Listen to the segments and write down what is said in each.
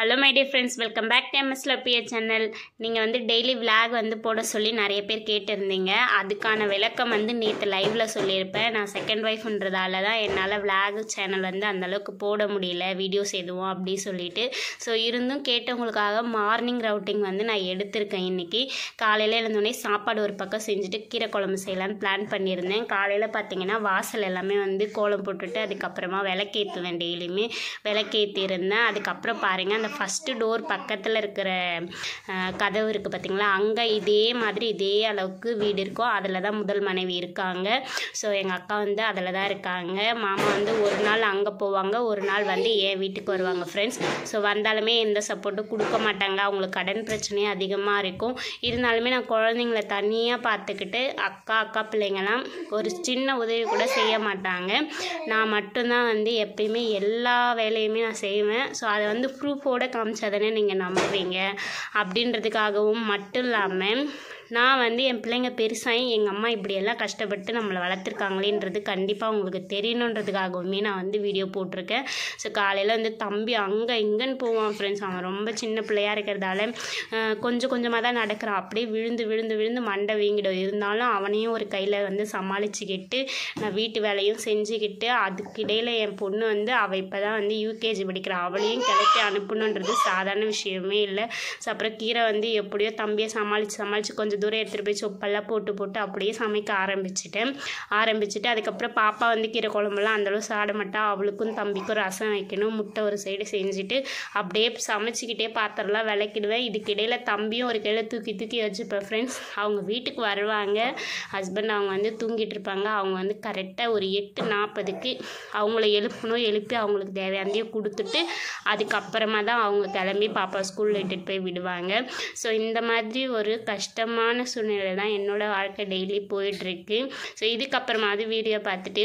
Hello my dear friends, welcome back to MS Lappiya channel. நீங்கள் வந்து daily vlog வந்து போட சொல்லி நிறைய பேர் கேட்டிருந்தீங்க. அதுக்கான விளக்கம் வந்து நேற்று லைவில் சொல்லியிருப்பேன். நான் செகண்ட் ஒய்ஃப்ன்றதால தான் என்னால் விளாக் சேனல் வந்து அந்தளவுக்கு போட முடியல, வீடியோஸ் எதுவும் அப்படி சொல்லிட்டு. ஸோ இருந்தும் கேட்டவங்களுக்காக மார்னிங் ரவுட்டிங் வந்து நான் எடுத்திருக்கேன். இன்றைக்கி காலையில் எழுந்தோடனே சாப்பாடு ஒரு பக்கம் செஞ்சுட்டு கீரை குழம்பு செய்யலான்னு பிளான் பண்ணியிருந்தேன். காலையில் பார்த்தீங்கன்னா வாசல் எல்லாமே வந்து கோலம் போட்டுட்டு அதுக்கப்புறமா விளக்கேற்றுவேன். டெய்லியுமே விளக்கேற்றி இருந்தேன். அதுக்கப்புறம் பாருங்கள், அந்த ஃபஸ்ட்டு டோர் பக்கத்தில் இருக்கிற கதவு இருக்குது பார்த்திங்களா, அங்கே இதே மாதிரி இதே அளவுக்கு வீடு இருக்கும். அதில் தான் முதல் மனைவி இருக்காங்க. ஸோ எங்கள் அக்கா வந்து அதில் தான் இருக்காங்க. மாமா வந்து ஒரு நாள் அங்கே போவாங்க, ஒரு நாள் வந்து என் வீட்டுக்கு வருவாங்க ஃப்ரெண்ட்ஸ். ஸோ வந்தாலுமே எந்த சப்போர்ட்டும் கொடுக்க மாட்டாங்க. அவங்களுக்கு கடன் பிரச்சனையும் அதிகமாக இருக்கும். இருந்தாலுமே நான் குழந்தைங்கள தனியாக பார்த்துக்கிட்டு அக்கா பிள்ளைங்கள்லாம் ஒரு சின்ன உதவி கூட செய்ய மாட்டாங்க. நான் மட்டும்தான் வந்து எப்பயுமே எல்லா வேலையுமே நான் செய்வேன். ஸோ அதை வந்து ப்ரூஃபோடு காமிச்சாதானே நீங்கள் நம்புவீங்க. அப்படின்றதுக்காகவும் மட்டும் இல்லாமல் நான் வந்து என் பிள்ளைங்க பெருசாகி எங்கள் அம்மா இப்படியெல்லாம் கஷ்டப்பட்டு நம்மளை வளர்த்துருக்காங்களேன்றது கண்டிப்பாக உங்களுக்கு தெரியணுன்றதுக்காகவுமே நான் வந்து வீடியோ போட்டிருக்கேன். ஸோ காலையில் வந்து தம்பி அங்கே இங்கேன்னு போவான் ஃப்ரெண்ட்ஸ். அவன் ரொம்ப சின்ன பிள்ளையாக இருக்கிறதால கொஞ்சம் கொஞ்சமாக தான் நடக்கிறான். அப்படியே விழுந்து மண்டை வீங்கிடும். இருந்தாலும் அவனையும் ஒரு கையில் வந்து சமாளிச்சுக்கிட்டு நான் வீட்டு வேலையும் செஞ்சுக்கிட்டு, அதுக்கிடையில் என் பொண்ணு வந்து அவள் இப்போ தான் வந்து யூகேஜி படிக்கிறாள். அவளையும் கிளப்பி அனுப்பணுன்றது சாதாரண விஷயமே இல்லை. ஸோ அப்புறம் கீரை வந்து எப்படியோ தம்பியை சமாளித்து கொஞ்சம் தூரம் எடுத்துகிட்டு போய் சொப்பெல்லாம் போட்டு அப்படியே சமைக்க ஆரம்பிச்சுட்டு அதுக்கப்புறம் பாப்பா வந்து கீரை குழம்புலாம் அந்தளவு சாப்பிட மாட்டா. அவளுக்கும் தம்பிக்கும் ரசம் வைக்கணும், முட்டை ஒரு சைடு செஞ்சுட்டு அப்படியே சமைச்சிக்கிட்டே பாத்திரம்லாம் விளக்கிடுவேன். இதுக்கிடையில் தம்பியும் ஒரு கையில் தூக்கி வச்சுப்பேன் ஃப்ரெண்ட்ஸ். அவங்க வீட்டுக்கு வருவாங்க, ஹஸ்பண்ட் அவங்க வந்து தூங்கிட்டு இருப்பாங்க. அவங்க வந்து கரெக்டாக ஒரு 8:40க்கு அவங்கள எழுப்பி அவங்களுக்கு தேவையானதையும் கொடுத்துட்டு அதுக்கப்புறமா தான் அவங்க கிளம்பி பாப்பா ஸ்கூலில் இட்டுட்டு போய் விடுவாங்க. ஸோ இந்த மாதிரி ஒரு கஷ்டமான சூழ்நிலை தான் என்னோடய வாழ்க்கை டெய்லி போயிட்டுருக்கு. ஸோ இதுக்கப்புறமா அது வீடியோ பார்த்துட்டு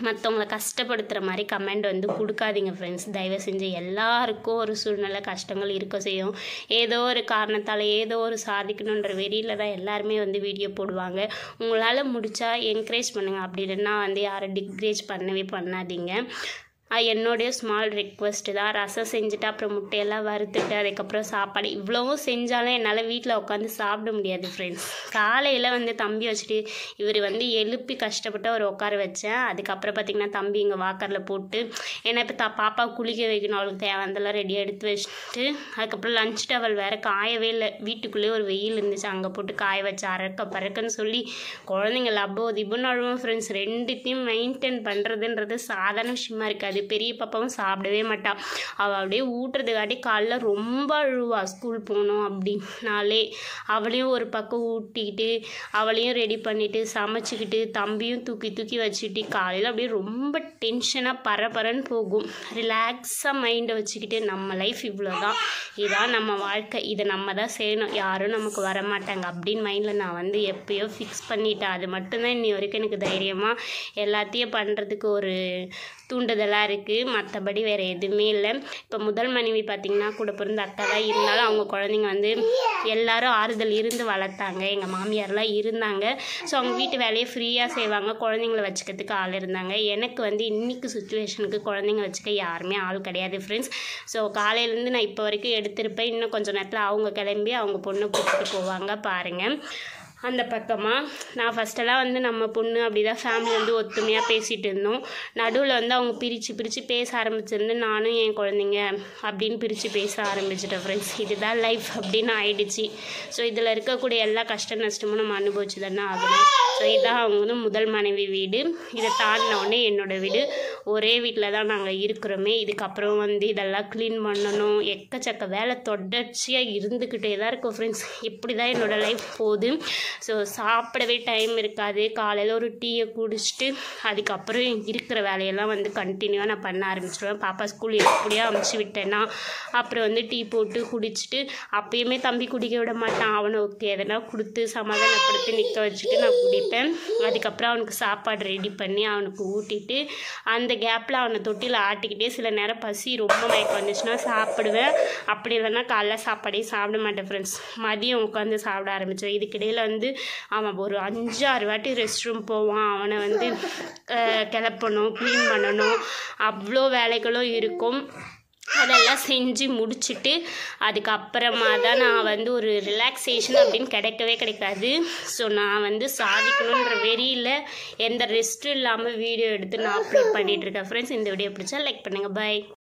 மற்றவங்களை கஷ்டப்படுத்துகிற மாதிரி கமெண்ட் வந்து கொடுக்காதீங்க ஃப்ரெண்ட்ஸ். தயவு செஞ்சு எல்லாருக்கும் ஒரு சூழ்நிலை கஷ்டங்கள் இருக்க செய்யும். ஏதோ ஒரு காரணத்தால் ஏதோ ஒரு சாதிக்கணுன்ற வெறியில் தான் எல்லாருமே வந்து வீடியோ போடுவாங்க. உங்களால் முடித்தா என்கரேஜ் பண்ணுங்கள், அப்படி இல்லைன்னா வந்து யாரும் டிஸ்கரேஜ் பண்ணாதீங்க. என்னுடைய ஸ்மால் ரிக்வெஸ்ட்டு தான். ரசம் செஞ்சுட்டு அப்புறம் முட்டையெல்லாம் வறுத்துட்டு அதுக்கப்புறம் சாப்பாடு இவ்வளவும் செஞ்சாலும் என்னால் வீட்டில் உட்காந்து சாப்பிட முடியாது ஃப்ரெண்ட்ஸ். காலையில் வந்து தம்பி வச்சுட்டு இவர் வந்து எழுப்பி கஷ்டப்பட்டு அவர் உட்கார வச்சேன். அதுக்கப்புறம் பார்த்திங்கன்னா தம்பி இங்கே வாக்கரில் போட்டு ஏன்னா இப்போ பாப்பா குளிக்க வைக்கணும், அவளுக்கு தேவையானதெல்லாம் ரெடியாக எடுத்து வச்சுட்டு அதுக்கப்புறம் லஞ்ச் டவல் வேறு காயவே இல்லை. வீட்டுக்குள்ளேயே ஒரு வெயில் இருந்துச்சு, அங்கே போட்டு காய வச்சு பறக்குன்னு சொல்லி குழந்தைங்க லப்போ திபுன்னு அழுவோம் ஃப்ரெண்ட்ஸ். ரெண்டுத்தையும் மெயின்டைன் பண்ணுறதுன்றது சாதாரண விஷயமா இருக்காது. பெரிய பாப்பாவும் சாப்பிடவே மாட்டாள். அவள் அப்படியே ஊட்டுறதுக்காட்டி காலைல ரொம்ப அழுவா. ஸ்கூல் போகணும் அப்படின்னாலே அவளையும் ஒரு பக்கம் ஊட்டிக்கிட்டு அவளையும் ரெடி பண்ணிவிட்டு சமைச்சிக்கிட்டு தம்பியும் தூக்கி வச்சுட்டு காலையில் அப்படியே ரொம்ப டென்ஷனாக பரபரன்னு போகும். ரிலாக்ஸாக மைண்டை வச்சுக்கிட்டு நம்ம லைஃப் இவ்வளோதான், இதான் நம்ம வாழ்க்கை, இதை நம்ம தான் செய்யணும், யாரும் நமக்கு வரமாட்டாங்க அப்படின்னு மைண்டில் நான் வந்து எப்போயோ ஃபிக்ஸ் பண்ணிட்டேன். அது மட்டும்தான் இன்னி வரைக்கும் எனக்கு தைரியமாக எல்லாத்தையும் பண்ணுறதுக்கு ஒரு தூண்டுதலாக இருக்குது. மற்றபடி வேறு எதுவுமே இல்லை. இப்போ முதல் மனைவி பார்த்திங்கன்னா கூட பிறந்த அக்கா தான். இருந்தாலும் அவங்க குழந்தைங்க வந்து எல்லாரும் ஆறுதல் இருந்து வளர்த்தாங்க. எங்கள் மாமியார்லாம் இருந்தாங்க. ஸோ அவங்க வீட்டு வேலையை ஃப்ரீயாக செய்வாங்க, குழந்தைங்கள வச்சுக்கிறதுக்கு ஆள் இருந்தாங்க. எனக்கு வந்து இன்றைக்கி சுச்சுவேஷனுக்கு குழந்தைங்க வச்சுக்க யாருமே ஆள் கிடையாது ஃப்ரெண்ட்ஸ். ஸோ காலையிலேருந்து நான் இப்போ வரைக்கும் எடுத்திருப்பேன். இன்னும் கொஞ்சம் நேரத்தில் அவங்க கிளம்பி அவங்க பொண்ணை கூப்பிட்டு போவாங்க பாருங்கள். அந்த பக்கமாக நான் ஃபஸ்ட்டெல்லாம் வந்து நம்ம பொண்ணு அப்படி தான் ஃபேமிலி வந்து ஒத்துமையாக பேசிகிட்டு இருந்தோம். நடுவில் வந்து அவங்க பிரித்து பேச ஆரம்பிச்சிருந்து நானும் என் குழந்தைங்க அப்படின்னு பிரித்து பேச ஆரம்பிச்சிட்டேன் ஃப்ரெண்ட்ஸ். இதுதான் லைஃப் அப்படின்னு ஆயிடுச்சு. ஸோ இதில் இருக்கக்கூடிய எல்லா கஷ்ட நஷ்டமும் நம்ம அனுபவிச்சு தானே ஆகணும். ஸோ இதான் அவங்க வந்து முதல் மனைவி வீடு. இதை தாண்டினோடனே என்னோடய வீடு. ஒரே வீட்டில் தான் நாங்கள் இருக்கிறோமே. இதுக்கப்புறம் வந்து இதெல்லாம் க்ளீன் பண்ணணும், எக்கச்சக்க வேலை தொடர்ச்சியாக இருந்துக்கிட்டே தான் இருக்கும் ஃப்ரெண்ட்ஸ். இப்படி தான் என்னோடய லைஃப் போகுது. ஸோ சாப்பிடவே டைம் இருக்காது. காலையில் ஒரு டீயை குடிச்சிட்டு அதுக்கப்புறம் இருக்கிற வேலையெல்லாம் வந்து கண்டினியூவாக நான் பண்ண ஆரம்பிச்சிடுவேன். பாப்பா ஸ்கூல் எப்படியோ அமுச்சு விட்டேன்னா அப்புறம் வந்து டீ போட்டு குடிச்சிட்டு அப்பயுமே தம்பி குடிக்க விட மாட்டான். அவனை ஓகே எதனா கொடுத்து சமாதானப்படுத்தி நிற்க வச்சுட்டு நான் குடிப்பேன். அதுக்கப்புறம் அவனுக்கு சாப்பாடு ரெடி பண்ணி அவனுக்கு ஊட்டிட்டு அந்த கேப்பில் அவனை தொட்டியில் ஆட்டிக்கிட்டே சில நேரம் பசி ரொம்ப மயக்கம் வந்துச்சுன்னா சாப்பிடுவேன். அப்படி இல்லைன்னா காலைல சாப்பாடே சாப்பிட மாட்டேன் ஃப்ரெண்ட்ஸ். மதியம் உட்காந்து சாப்பிட ஆரம்பித்தேன். இதுக்கிடையில் வந்து அவன் ஒரு 5-6 வாட்டி ரெஸ்ட் ரூம் போவான். அவனை வந்து கிளப்பணும், க்ளீன் பண்ணணும், அவ்வளோ வேலைகளும் இருக்கும். அதெல்லாம் செஞ்சு முடிச்சுட்டு அதுக்கப்புறமா தான் நான் வந்து ஒரு ரிலாக்ஸேஷன் அப்படின்னு கிடைக்காது. ஸோ நான் வந்து சாதிக்கணுன்ற வெறியில் எந்த ரெஸ்ட்டும் இல்லாமல் வீடியோ எடுத்து நான் அப்லோட் பண்ணிகிட்ருக்கேன் ஃப்ரெண்ட்ஸ். இந்த வீடியோ பிடிச்சா லைக் பண்ணுங்கள். பை.